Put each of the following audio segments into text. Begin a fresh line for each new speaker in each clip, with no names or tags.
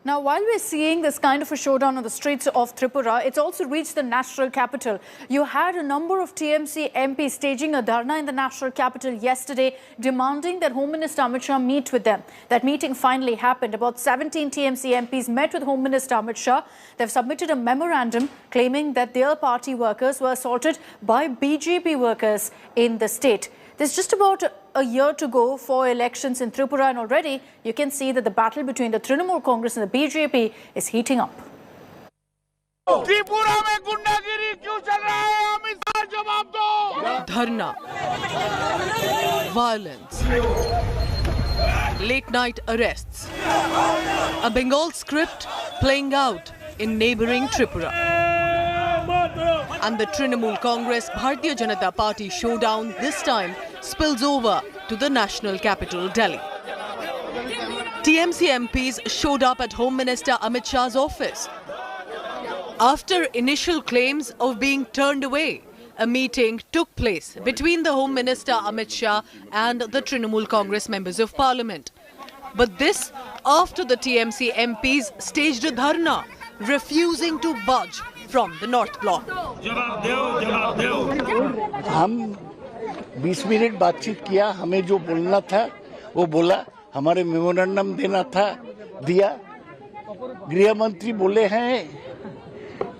Now, while we're seeing this kind of a showdown on the streets of Tripura, it's also reached the national capital. You had a number of TMC MPs staging a dharna in the national capital yesterday, demanding that Home Minister Amit Shah meet with them. That meeting finally happened. About 17 TMC MPs met with Home Minister Amit Shah. They've submitted a memorandum claiming that their party workers were assaulted by BJP workers in the state. There's just about a year to go for elections in Tripura, and already you can see that the battle between the Trinamool Congress and the BJP is heating up.
Tripura में गुंडागिरी क्यों चल रहा है? अमित शाह जवाब दो।
Dharna, violence, late night arrests, a Bengal script playing out in neighbouring Tripura. And the Trinamool Congress Bharatiya Janata Party showdown this time spills over to the national capital, Delhi. TMC MPs showed up at Home Minister Amit Shah's office. After initial claims of being turned away, a meeting took place between the Home Minister Amit Shah and the Trinamool Congress members of Parliament. But this after the TMC MPs staged a dharna, refusing to budge from the North Block.
हम 20 minute बातचीत किया, हमें जो बोलना था वो बोला, हमारे मेमोरेंडम देना था दिया। गृह मंत्री बोले हैं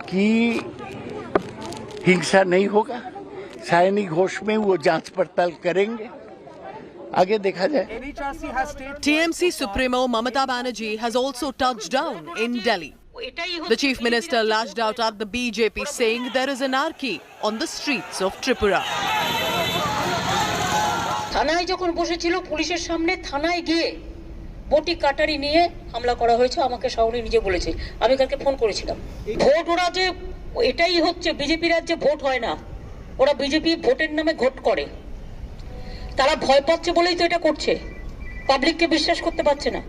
कि हिंसा नहीं होगा, सैनिक घोष में वो जांच पड़ताल करेंगे, आगे देखा जाए।
TMC Supremo Mamata Banerjee has also touched down in Delhi. The Chief Minister lashed out at the BJP, saying there is anarchy on the streets of Tripura.
থানায় যখন বসেছিল পুলিশের সামনে থানায় গিয়ে বটি কাটারি নিয়ে হামলা করা হয়েছে, আমাকে শাওনি নিজে বলেছে। আমি কালকে ফোন করেছিলাম। ভোট ওরা যে এটাই হচ্ছে, বিজেপি রাজ্যে ভোট হয় না, ওরা বিজেপি ভোটের নামে ঘোট করে। তারা ভয় পাচ্ছে বলেই তো এটা করছে, পাবলিককে বিশ্বাস করতে পারছে না।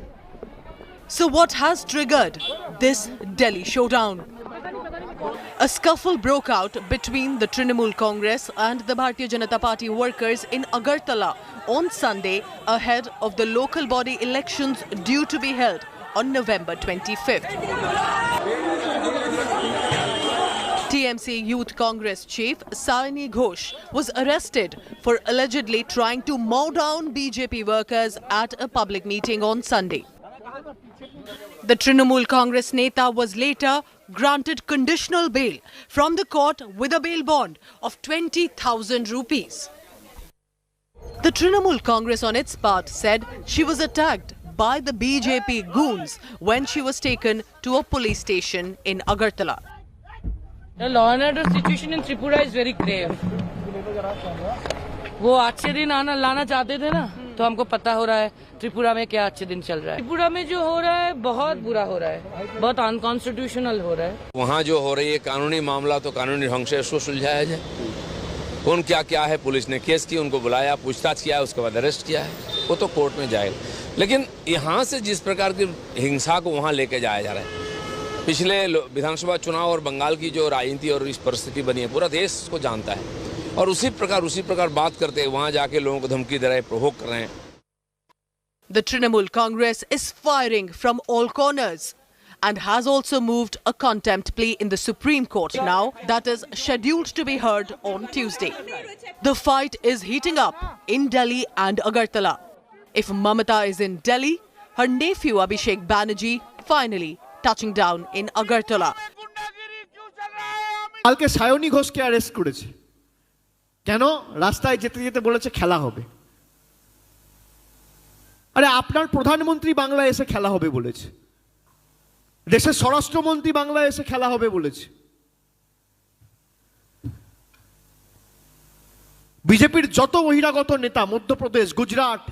So what has triggered this Delhi showdown? A scuffle broke out between the Trinamool Congress and the Bharatiya Janata Party workers in Agartala on Sunday ahead of the local body elections due to be held on November 25th. TMC Youth Congress chief Saini Ghosh was arrested for allegedly trying to mow down BJP workers at a public meeting on Sunday. The Trinamool Congress Neta was later granted conditional bail from the court with a bail bond of 20,000 rupees. The Trinamool Congress on its part said she was attacked by the BJP goons when she was taken to a police station in Agartala.
The law and order situation in Tripura is very grave. वो अच्छे दिन आना लाना चाहते थे ना, तो हमको पता हो रहा है त्रिपुरा में क्या अच्छे दिन चल रहा है। त्रिपुरा में जो हो रहा है बहुत बुरा हो रहा है, बहुत अनकॉन्स्टिट्यूशनल हो रहा है।
वहाँ जो हो रही है कानूनी मामला, तो कानूनी ढंग से उसको सुलझाया जाए। कौन क्या क्या है, पुलिस ने केस की, उनको बुलाया, पूछताछ किया, उसके बाद अरेस्ट किया है, वो तो कोर्ट में जाएगा। लेकिन यहाँ से जिस प्रकार की हिंसा को वहाँ लेके जाया जा रहा है, पिछले विधानसभा चुनाव और बंगाल की जो राजनीति और इस परिस्थिति बनी है, पूरा देश उसको जानता है, और उसी प्रकार बात करते हैं, वहाँ जाके लोगों को धमकी दे रहे हैं, प्रोवोक कर रहे हैं।
The Trinamool Congress is firing from all corners and has also moved a contempt plea in the Supreme Court now that is scheduled to be heard on Tuesday. The fight is heating up in Delhi and Agartala. If Mamata is in Delhi, her nephew Abhishek Banerjee finally touching down in Agartala.
কালকে সায়নী ঘোষকে arrest করেছে কেন? রাস্তায় যেতে যেতে বলেছে খেলা হবে। আরে আপনার প্রধানমন্ত্রী বাংলায় এসে খেলা হবে বলেছে, দেশের স্বরাষ্ট্রমন্ত্রী বাংলায় এসে খেলা হবে বলেছে, বিজেপির যত বহিরাগত নেতা মধ্যপ্রদেশ গুজরাট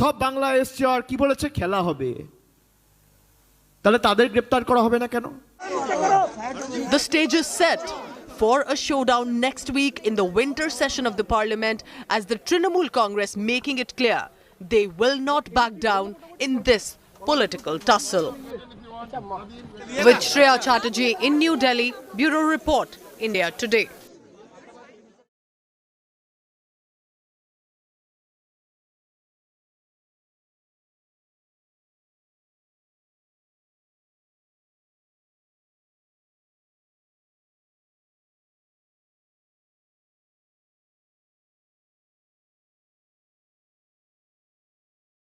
সব বাংলায় এসছে, আর কি বলেছে খেলা হবে। তাহলে তাদের গ্রেফতার করা হবে না কেন?
The stage is set for a showdown next week in the winter session of the parliament as the Trinamool Congress making it clear they will not back down in this political tussle. With Shreya Chatterjee in New Delhi, Bureau Report, India Today.